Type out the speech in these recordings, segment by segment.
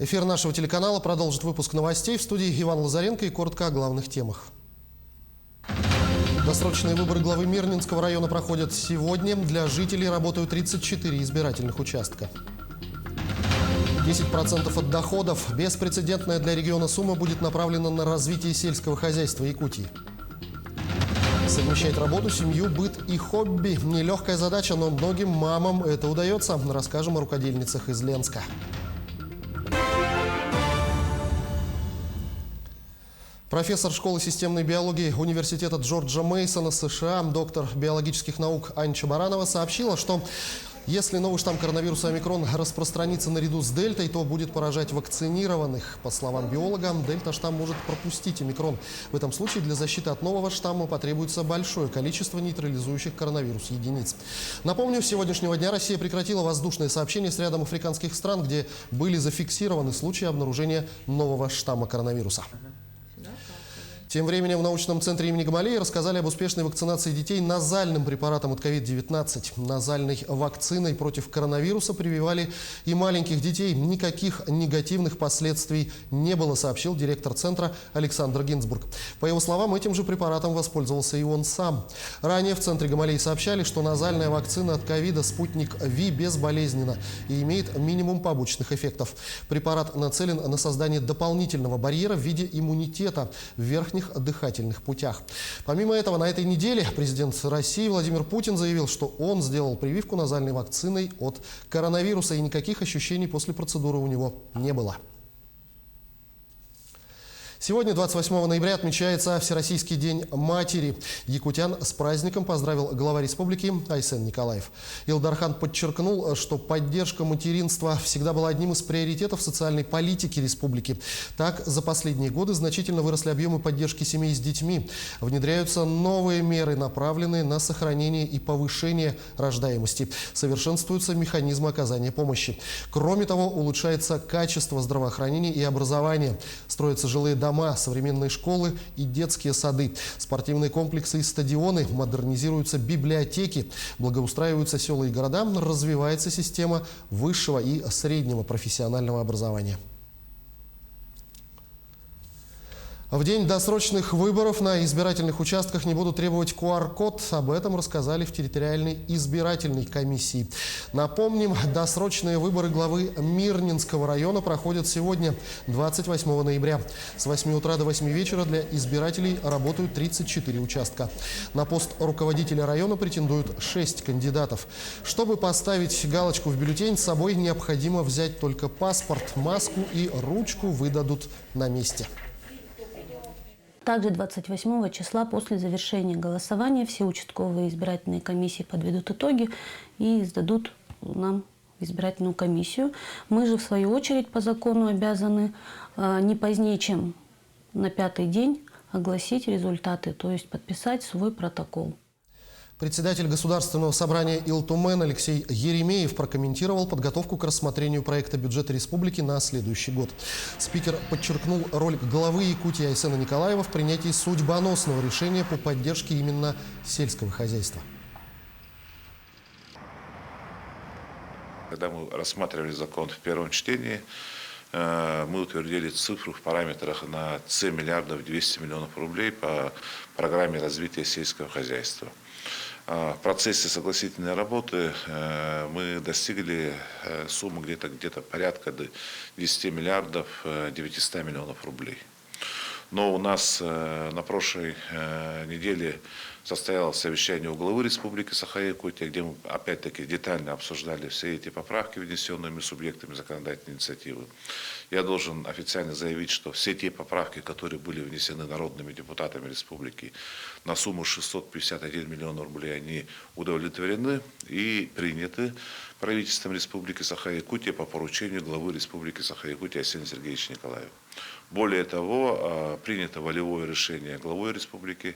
Эфир нашего телеканала продолжит выпуск новостей. В студии Иван Лазаренко и коротко о главных темах. Досрочные выборы главы Мирнинского района проходят сегодня. Для жителей работают 34 избирательных участка. 10% от доходов. Беспрецедентная для региона сумма будет направлена на развитие сельского хозяйства Якутии. Совмещать работу, семью, быт и хобби. Нелегкая задача, но многим мамам это удается. Расскажем о рукодельницах из Ленска. Профессор школы системной биологии Университета Джорджа Мейсона, США, доктор биологических наук Анча Баранова сообщила, что если новый штамм коронавируса омикрон распространится наряду с дельтой, то будет поражать вакцинированных. По словам биолога, дельта-штамм может пропустить омикрон. В этом случае для защиты от нового штамма потребуется большое количество нейтрализующих коронавирус единиц. Напомню, с сегодняшнего дня Россия прекратила воздушные сообщения с рядом африканских стран, где были зафиксированы случаи обнаружения нового штамма коронавируса. Тем временем в научном центре имени Гамалеи рассказали об успешной вакцинации детей назальным препаратом от COVID-19. Назальной вакциной против коронавируса прививали и маленьких детей. Никаких негативных последствий не было, сообщил директор центра Александр Гинзбург. По его словам, этим же препаратом воспользовался и он сам. Ранее в центре Гамалеи сообщали, что назальная вакцина от ковида «Спутник Ви» безболезненна и имеет минимум побочных эффектов. Препарат нацелен на создание дополнительного барьера в виде иммунитета в верхних дыхательных путях. Помимо этого, на этой неделе президент России Владимир Путин заявил, что он сделал прививку назальной вакциной от коронавируса, и никаких ощущений после процедуры у него не было. Сегодня, 28 ноября, отмечается Всероссийский день матери. Якутян с праздником поздравил глава республики Айсен Николаев. Илдархан подчеркнул, что поддержка материнства всегда была одним из приоритетов социальной политики республики. Так, за последние годы значительно выросли объемы поддержки семей с детьми. Внедряются новые меры, направленные на сохранение и повышение рождаемости. Совершенствуются механизмы оказания помощи. Кроме того, улучшается качество здравоохранения и образования. Строятся жилые дома, современные школы и детские сады, спортивные комплексы и стадионы, модернизируются библиотеки, благоустраиваются села и города, развивается система высшего и среднего профессионального образования. В день досрочных выборов на избирательных участках не будут требовать QR-код. Об этом рассказали в территориальной избирательной комиссии. Напомним, досрочные выборы главы Мирнинского района проходят сегодня, 28 ноября. С 8 утра до 8 вечера для избирателей работают 34 участка. На пост руководителя района претендуют 6 кандидатов. Чтобы поставить галочку в бюллетень, с собой необходимо взять только паспорт, маску и ручку выдадут на месте. Также 28 числа после завершения голосования все участковые избирательные комиссии подведут итоги и сдадут нам избирательную комиссию. Мы же, в свою очередь, по закону обязаны не позднее, чем на 5-й день огласить результаты, то есть подписать свой протокол. Председатель Государственного собрания Илтумен Алексей Еремеев прокомментировал подготовку к рассмотрению проекта бюджета республики на следующий год. Спикер подчеркнул роль главы Якутии Айсена Николаева в принятии судьбоносного решения по поддержке именно сельского хозяйства. Когда мы рассматривали закон в первом чтении, мы утвердили цифру в параметрах на 7 миллиардов 200 миллионов рублей по программе развития сельского хозяйства. В процессе согласительной работы мы достигли суммы где-то порядка 10 миллиардов 900 миллионов рублей. Но у нас на прошлой неделе состоялось совещание у главы Республики Саха-Якутия, где мы опять-таки детально обсуждали все эти поправки, внесенными субъектами законодательной инициативы. Я должен официально заявить, что все те поправки, которые были внесены народными депутатами республики на сумму 651 миллион рублей, они удовлетворены и приняты правительством Республики Саха-Якутия по поручению главы Республики Саха-Якутия Айсена Сергеевича Николаева. Более того, принято волевое решение главой республики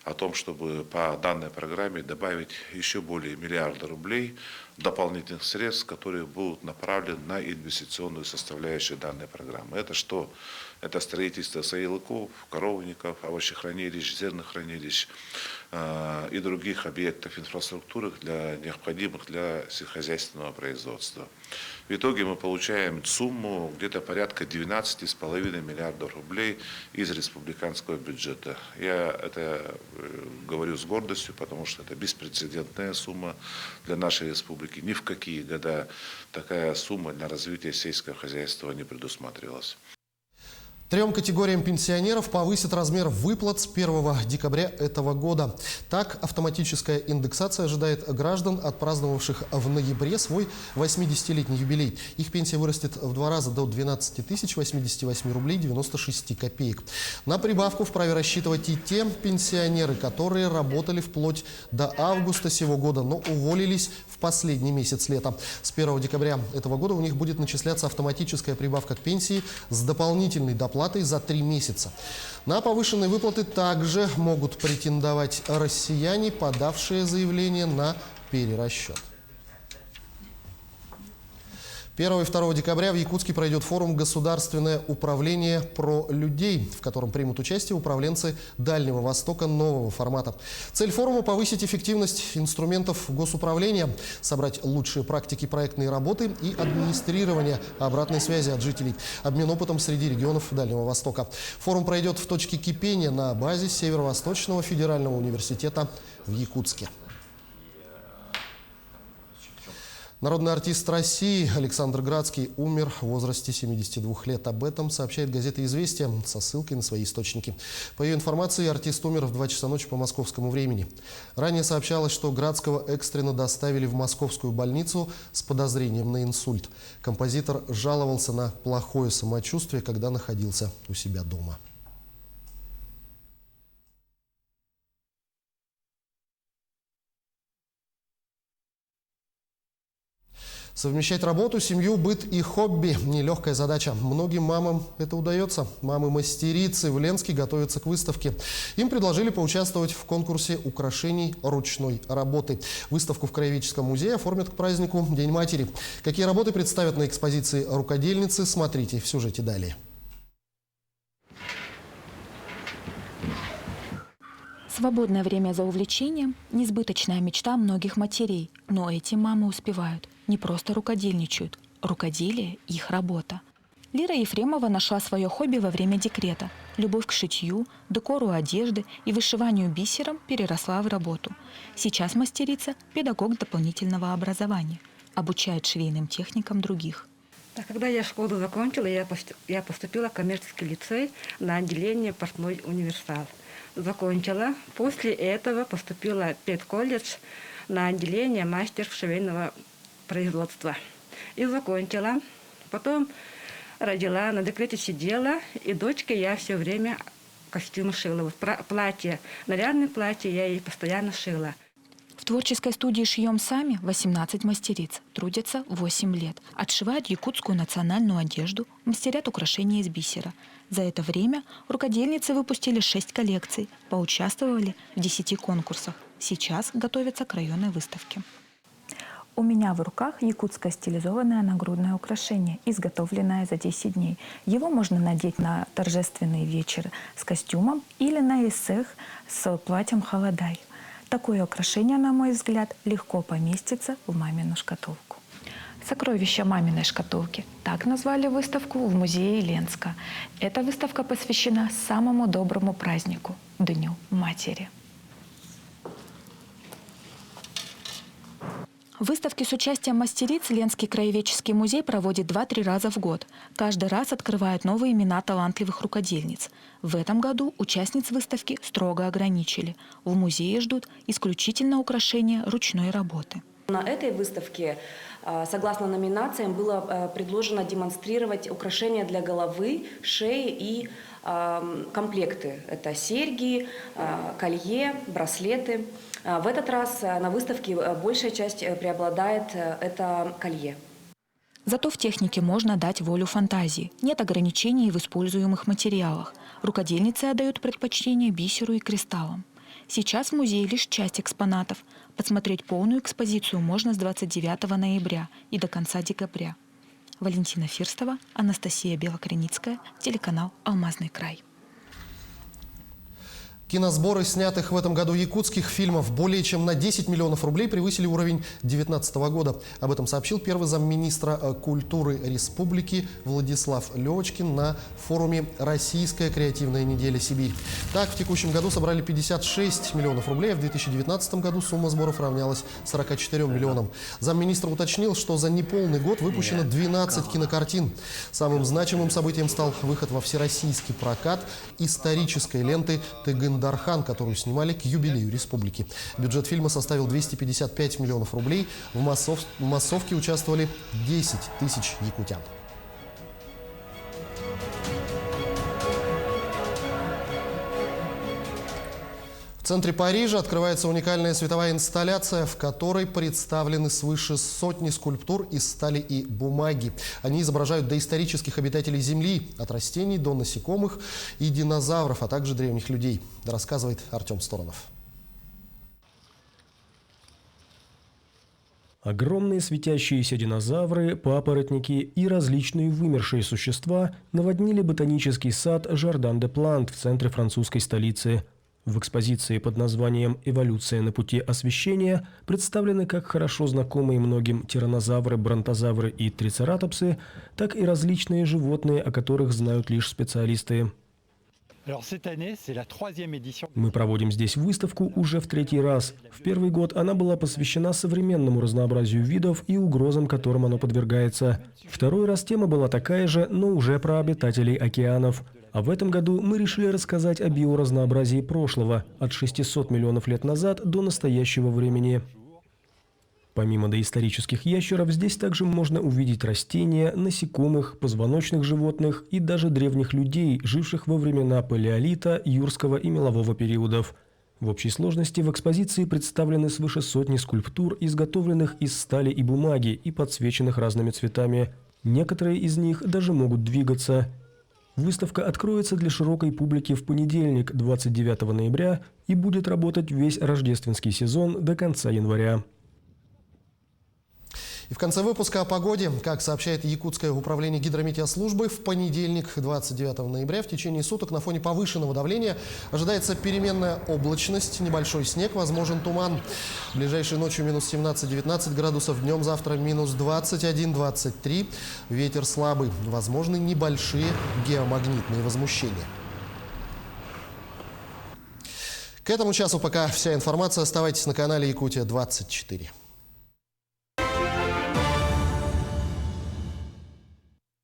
о том, чтобы по данной программе добавить еще более миллиарда рублей дополнительных средств, которые будут направлены на инвестиционную составляющую данной программы. Это что? Это строительство соялыков, коровников, овощехранилищ, зернохранилищ, и других объектов инфраструктуры, необходимых для сельскохозяйственного производства. В итоге мы получаем сумму где-то порядка 12,5 миллиардов рублей из республиканского бюджета. Я это говорю с гордостью, потому что это беспрецедентная сумма для нашей республики. Ни в какие года такая сумма для развития сельского хозяйства не предусматривалась. 3 категориям пенсионеров повысит размер выплат с 1 декабря этого года. Так, автоматическая индексация ожидает граждан, отпраздновавших в ноябре свой 80-летний юбилей. Их пенсия вырастет в 2 раза до 12 088 рублей 96 копеек. На прибавку вправе рассчитывать и те пенсионеры, которые работали вплоть до августа сего года, но уволились в последний месяц лета. С 1 декабря этого года у них будет начисляться автоматическая прибавка к пенсии с дополнительной доплатой за 3 месяца. На повышенные выплаты также могут претендовать россияне, подавшие заявление на перерасчет. 1 и 2 декабря в Якутске пройдет форум «Государственное управление про людей», в котором примут участие управленцы Дальнего Востока нового формата. Цель форума – повысить эффективность инструментов госуправления, собрать лучшие практики проектной работы и администрирования, обратной связи от жителей, обмен опытом среди регионов Дальнего Востока. Форум пройдет в точке кипения на базе Северо-Восточного федерального университета в Якутске. Народный артист России Александр Градский умер в возрасте 72 лет. Об этом сообщает газета «Известия» со ссылкой на свои источники. По ее информации, артист умер в 2 часа ночи по московскому времени. Ранее сообщалось, что Градского экстренно доставили в московскую больницу с подозрением на инсульт. Композитор жаловался на плохое самочувствие, когда находился у себя дома. Совмещать работу, семью, быт и хобби – нелегкая задача. Многим мамам это удается. Мамы-мастерицы в Ленске готовятся к выставке. Им предложили поучаствовать в конкурсе украшений ручной работы. Выставку в Краеведческом музее оформят к празднику День матери. Какие работы представят на экспозиции рукодельницы, смотрите в сюжете далее. Свободное время за увлечением – несбыточная мечта многих матерей. Но эти мамы успевают. Не просто рукодельничают. Рукоделие – их работа. Лира Ефремова нашла свое хобби во время декрета. Любовь к шитью, декору одежды и вышиванию бисером переросла в работу. Сейчас мастерица – педагог дополнительного образования. Обучает швейным техникам других. Когда я школу закончила, я поступила в коммерческий лицей на отделение «Портной универсал». Закончила. После этого поступила в педколледж на отделение мастер швейного производства. И закончила. Потом родила, на декрете сидела, и дочке я все время костюмы шила. Вот платье, нарядное платье я ей постоянно шила. В творческой студии «Шьем сами» 18 мастериц. Трудятся 8 лет. Отшивают якутскую национальную одежду, мастерят украшения из бисера. За это время рукодельницы выпустили 6 коллекций, поучаствовали в 10 конкурсах. Сейчас готовятся к районной выставке. У меня в руках якутское стилизованное нагрудное украшение, изготовленное за 10 дней. Его можно надеть на торжественный вечер с костюмом или на эссех с платьем халадай. Такое украшение, на мой взгляд, легко поместится в мамину шкатулку. «Сокровища маминой шкатулки» – так назвали выставку в музее Ленска. Эта выставка посвящена самому доброму празднику – Дню матери. Выставки с участием мастериц Ленский краеведческий музей проводит 2-3 раза в год. Каждый раз открывают новые имена талантливых рукодельниц. В этом году участниц выставки строго ограничили. В музее ждут исключительно украшения ручной работы. На этой выставке, согласно номинациям, было предложено демонстрировать украшения для головы, шеи и комплекты. Это серьги, колье, браслеты. В этот раз на выставке большая часть преобладает это колье. Зато в технике можно дать волю фантазии. Нет ограничений в используемых материалах. Рукодельницы отдают предпочтение бисеру и кристаллам. Сейчас в музее лишь часть экспонатов. Посмотреть полную экспозицию можно с 29 ноября и до конца декабря. Валентина Фирстова, Анастасия Белокреницкая, телеканал «Алмазный край». Киносборы снятых в этом году якутских фильмов более чем на 10 миллионов рублей превысили уровень 2019 года. Об этом сообщил первый замминистра культуры республики Владислав Левочкин на форуме «Российская креативная неделя Сибирь». Так, в текущем году собрали 56 миллионов рублей, а в 2019 году сумма сборов равнялась 44 миллионам. Замминистра уточнил, что за неполный год выпущено 12 кинокартин. Самым значимым событием стал выход во всероссийский прокат исторической ленты «Тыгын-Дархан», которую снимали к юбилею республики. Бюджет фильма составил 255 миллионов рублей. В массовке участвовали 10 тысяч якутян. В центре Парижа открывается уникальная световая инсталляция, в которой представлены свыше сотни скульптур из стали и бумаги. Они изображают доисторических обитателей Земли, от растений до насекомых и динозавров, а также древних людей. Рассказывает Артем Сторонов. Огромные светящиеся динозавры, папоротники и различные вымершие существа наводнили ботанический сад Жардин-де-Плант в центре французской столицы. В экспозиции под названием «Эволюция на пути освещения» представлены как хорошо знакомые многим тираннозавры, бронтозавры и трицератопсы, так и различные животные, о которых знают лишь специалисты. Мы проводим здесь выставку уже в 3-й раз. В первый год она была посвящена современному разнообразию видов и угрозам, которым оно подвергается. Второй раз тема была такая же, но уже про обитателей океанов. А в этом году мы решили рассказать о биоразнообразии прошлого, от 600 миллионов лет назад до настоящего времени. Помимо доисторических ящеров, здесь также можно увидеть растения, насекомых, позвоночных животных и даже древних людей, живших во времена палеолита, юрского и мелового периодов. В общей сложности в экспозиции представлены свыше сотни скульптур, изготовленных из стали и бумаги и подсвеченных разными цветами. Некоторые из них даже могут двигаться. Выставка откроется для широкой публики в понедельник, 29 ноября, и будет работать весь рождественский сезон до конца января. И в конце выпуска о погоде. Как сообщает Якутское управление гидрометеослужбы, в понедельник, 29 ноября, в течение суток на фоне повышенного давления ожидается переменная облачность, небольшой снег, возможен туман. Ближайшей ночью минус 17-19 градусов, днем завтра минус 21-23. Ветер слабый, возможны небольшие геомагнитные возмущения. К этому часу пока вся информация. Оставайтесь на канале Якутия 24.